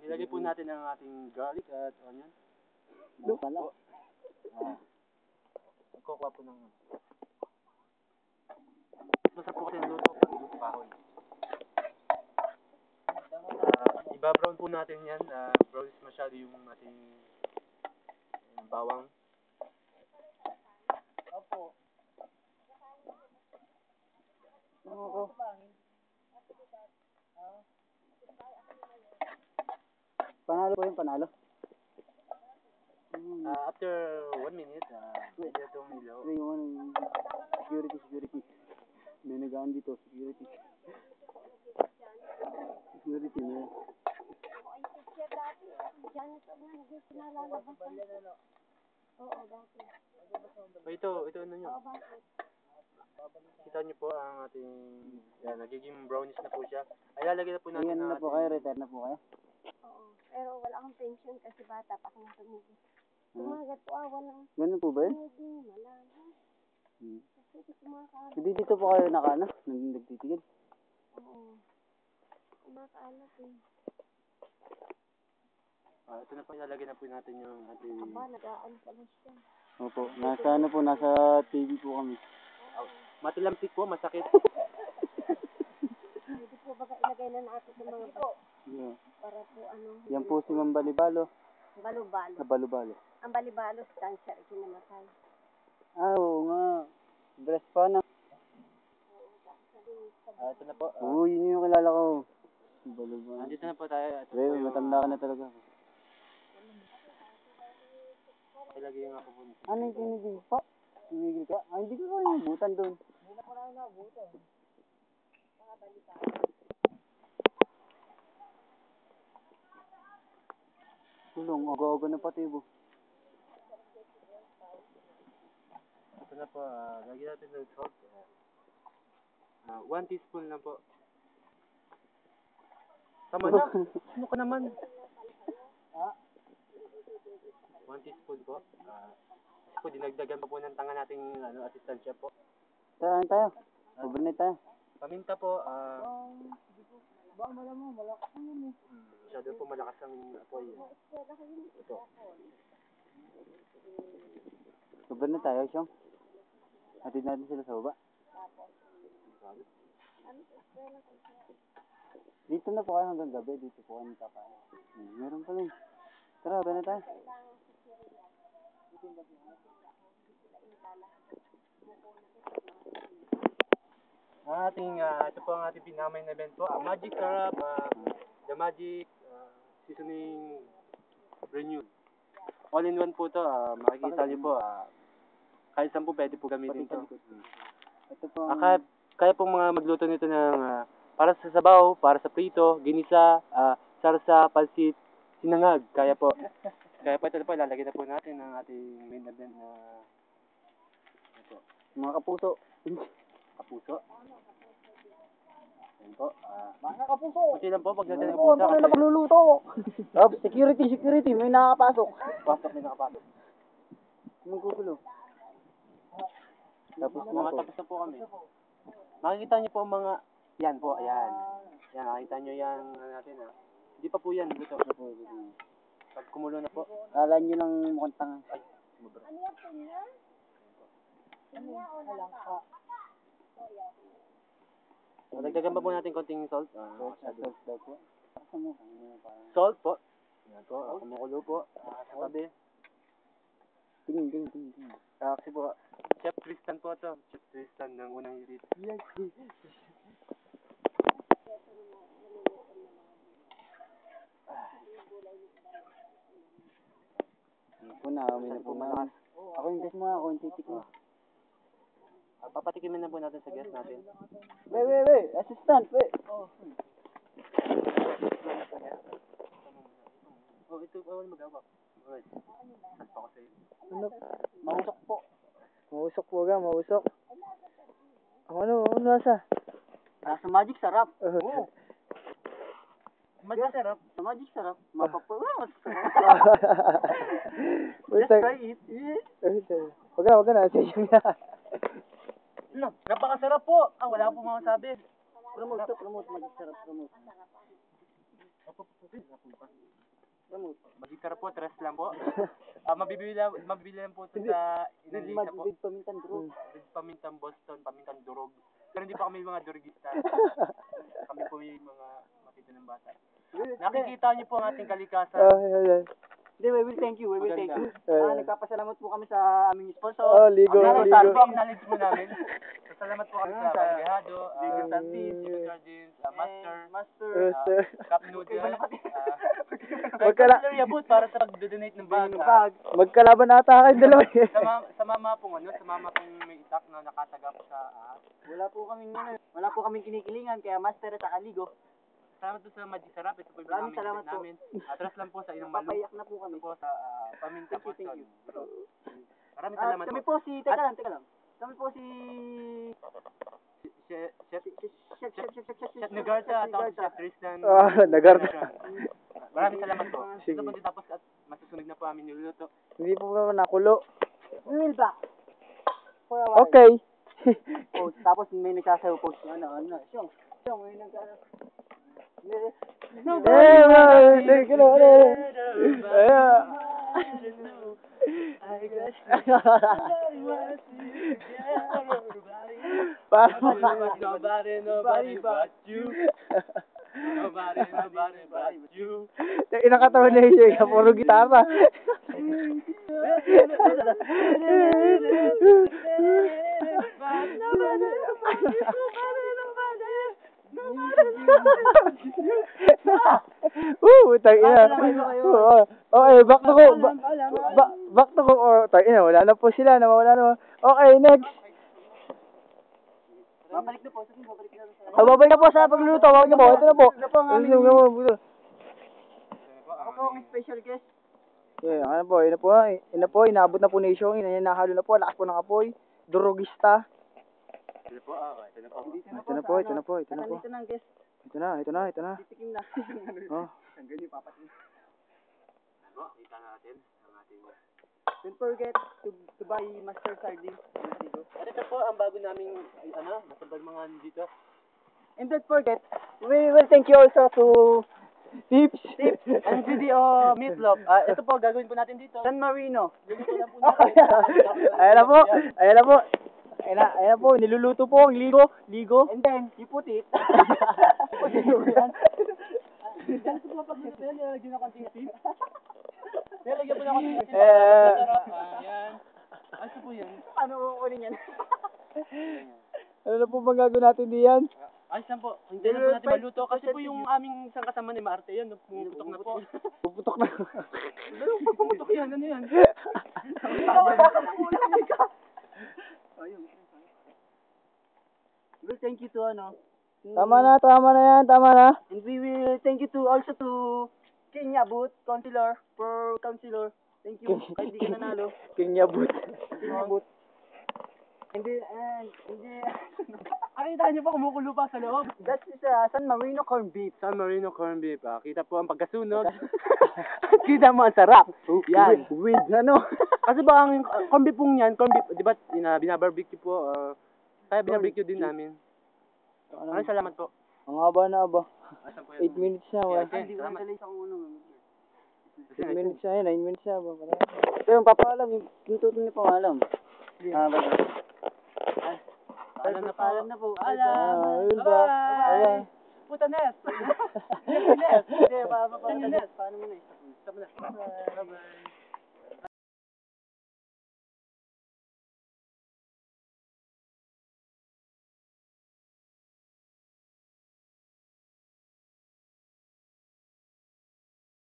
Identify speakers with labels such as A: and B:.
A: Ilagay po natin ang ating garlic at onion.
B: Pala.
A: Kukuha po ng... Masarap po kasi ang luto pag luto kahoy. Iba-brown po natin yan. Brownish masyado yung ating bawang.
B: Opo. Oo. Panalo po yung panalo.
A: After 1 minute, pwede na itong ilaw.
B: Yung security. May nagaan dito, security. Security na yan.
A: Ito ano nyo? Kita nyo po ang ating, yan, nagiging brownish na po siya. Ay, lalagyan na po natin
B: Ayan na po kayo, retire na po kayo.
C: Oo, pero wala akong pension kasi bata pa akong tumigil. Tumagat po, walang
B: Ganun po ba yun?
C: hindi malaman. Kasi kumakalat.
B: Hindi dito po kayo nagtitigil.
C: Oo, kumakalat eh.
A: Ito na po, ilalagay na po natin yung ating...
C: Aba, nagaan pala siya.
B: Opo, nasa TV po kami.
A: Matilampik po, masakit.
C: Pwede po baga ilagay na natin sa mga bato.
B: Yeah.
C: Para po ano.
B: Yan po si Ma'am Balibalo.
C: Balubalo.
B: Sa Balubalo.
C: Ang balibalo sa cancer, kinamatay.
B: Oo nga. Breast pa na.
A: Ito na po.
B: Oo, yun yung kilala ko. Balubalo.
A: Nandito na po tayo. Ito
B: Pre,
A: po yung...
B: matanda ka na talaga.
A: Ilagay nga po po.
B: Ano yung tinigil po? Tinigil ka? Hindi ko kaya nabutan doon.
C: Hindi na po namin nabutan. Mga balibalo.
B: Tulong, aga-aga na pati po.
A: Ito na po, lagyan natin ng salt. 1 teaspoon lang po. Tama na. Ano ka naman? 1 teaspoon po. Kasi po, dinagdagan pa po ng tanga nating assistant chef po.
B: Tayo. Overnight tayo.
A: Paminta po,
B: Ba, malamang, malakas naman eh.
A: masyado po malakas ang apoy. Ito.
B: Overnight tayo, Siyong. Hatid natin sila sa baba. Dito na po kayo hanggang gabi. Dito po kayo kakain. Meron pa rin. Tara, ba na tayo?
A: Ito po ang ating pinamain na event po. Magic Sarap, The Magic Seasoning Renewed. All in one po to. Makikita niyo po. Kahit saan po pwede po gamitin to.
B: Ito po
A: Kaya pong mga magluto nito ng para sa sabaw, para sa prito, ginisa, sarsa, palsit, sinangag. Kaya po ito na po, ilalagay na po natin ang ating main event na ito.
B: mga kapuso.
A: Kapuso. Ayan po.
B: Mga kapuso.
A: Kunti lang po pag natin ng
B: Oo,
A: kapuso.
B: ano na magluluto? Security. May nakapasok.
A: May nakapasok.
B: Magkukulo. Tapos na
A: Mga
B: po.
A: tapos na po kami. Makikita niyo po ang mga, yan po, ayan. Yan, makikita niyo yan natin Hindi pa po yan, luto. Pag kumulo na po.
B: Kala nyo lang mukhang tanga.
A: Ay, sumubra.
C: Ano yan, pinya? Pinya o langka?
A: Dagdagan pa po natin konting salt.
B: Salt daw po.
A: Salt po. Yan po, kumukulo po. Sa tabi.
B: Tingin.
A: Kasi po, Chef Tristan po ito. Chef Tristan ng unang hirit.
B: Yes. Ako na, may na po malakas. Ako yung guest mo, ako yung titik mo.
A: Papatikimin na po natin sa guest natin.
B: Wait. Assistant, wait.
A: Ito, bawal mag-awak. Alright. Salpa ko sa'yo.
B: Ano? Mausok po. Mausok. Ano nasa? Nasa Magic Sarap.
A: Oo. Magic Sarap.
B: Sa Magic Sarap. Mapapawas.
A: Just try it.
B: Wag na. Sa'yo na.
A: Napakasarap po. Wala po mga sabi.
B: Promote Magic Sarap.
A: Magitar po, tres lang po. Mabibili lang po ito sa Inalisa po.
B: With pamintan bro.
A: With pamintang Boston, pamintang durog. Pero hindi pa kami mga durugista. Kami po yung mga matito ng bata. Nakikita niyo po ang ating kalikasan.
B: Hindi, we will thank you. We will thank you. Nagpapasalamat po kami sa aming sponsor.
D: Ligo.
A: Acknowledge mo namin. Salamat po kami sa Bagahado, Ligo Sardines, Master, Cup Noodle, Yabut para sa pag-donate ng bag.
D: Magkalaban ata kayo dalawa eh.
A: Sa mama pong may itak na nakataga po sa
B: Wala po kaming kinikilingan kaya Master at Ligo.
A: salamat po sa Magic Sarap. Ito po yung
B: Maraming salamat po.
A: namin. Atras lang po sa Inang Malu.
B: Papayak na po kami.
A: Ito po sa Paminta
B: Thank you,
A: Boston.
B: thank you.
A: Maraming salamat
B: Kami
A: po.
B: po si, teka lang. Kami po si
A: Chef
B: Chef
A: Nagarta at ako si Chef Tristan.
D: Nagarta.
A: Maraming salamat po.
D: Sige.
A: Ito po din tapos at masusunog na po amin niluluto.
D: Hindi po ba nakulo?
B: We will back. For a while.
D: Okay.
B: Post. Tapos may nagsasayaw post. Siyong, may nagsasayaw.
A: Nobody but you. Nobody but you.
D: Inakatawan na yun. Puro gitara. Tangina. Okay, back to go. Back to go. Tangina, wala na po sila. Nawawala na. Okay, next.
B: Babalik na po.
D: Babalik na po sa pagluluto. Babalik na po. Ito na po.
B: Ako po ang special guest.
D: Yeah, ano po, ina po, inaabot na po na yung inahalo na po, lakas po ng apoy, durugista.
A: Ito po, ito na po.
D: Ito na po.
B: Dito na ang guest.
D: Ito na.
B: Titikim na.
D: Oh.
B: Hanggang yung papatin.
A: Po, kita natin ang ating
B: Don't forget to buy Master Sardines.
A: ito po ang bago naming nasabal mga dito.
B: And don't forget, we will thank you also to
D: Tips.
A: Ang CDO Meatloaf. Ito po gagawin po natin dito.
B: San Marino.
A: Ganito lang po natin.
D: Ayan na po, niluluto po ang ligo.
B: And then, you put it.
A: Ganito po pag nilagyan na konting tip. Nilagyan po na konting tip.
D: Eh.
A: Masarap. Ayan. Ito po yan.
B: Ano kukunin yan?
D: Ano na po bang gagawin natin diyan?
A: Ayos lang po. Hindi na po natin maluto. Kasi po yung aming isang kasama ni Marte yan. Pumuputok na po.
D: Puputok na.
A: Pag pumutok yan, ano yan?
B: Well, thank you to
D: Tama na yan.
B: And we will thank you to also to King Yabut, Counselor, for Counselor. Thank you. Kahit di ka nanalo.
D: King Yabut.
B: King Yabut. Hindi.
A: Nakita niyo po kumukulo pa sa loob.
B: That is San Marino corned beef.
A: San Marino corned beef. Kita po ang pagkasunog. Kita mo ang sarap. Yan.
B: With
A: Kasi ba ang corned beef pong yan, corned beef, di ba binabarbecue po. Kaya binabarbecue din namin. Maraming salamat po.
D: Ang haba na ba?
A: Asan po
D: 8 minutes na ba?
B: Hindi ko nadali sa uno.
D: 8 minutes na 9 minutes na ba?
B: Ito yung papaalam, yung tutong niyo pang alam.
A: Paalam na po.
B: Paalam na po.
D: Yun ba?
A: Bye-bye. Puta Nes.
B: Hindi, paano mo na?
A: Stop na. Bye-bye.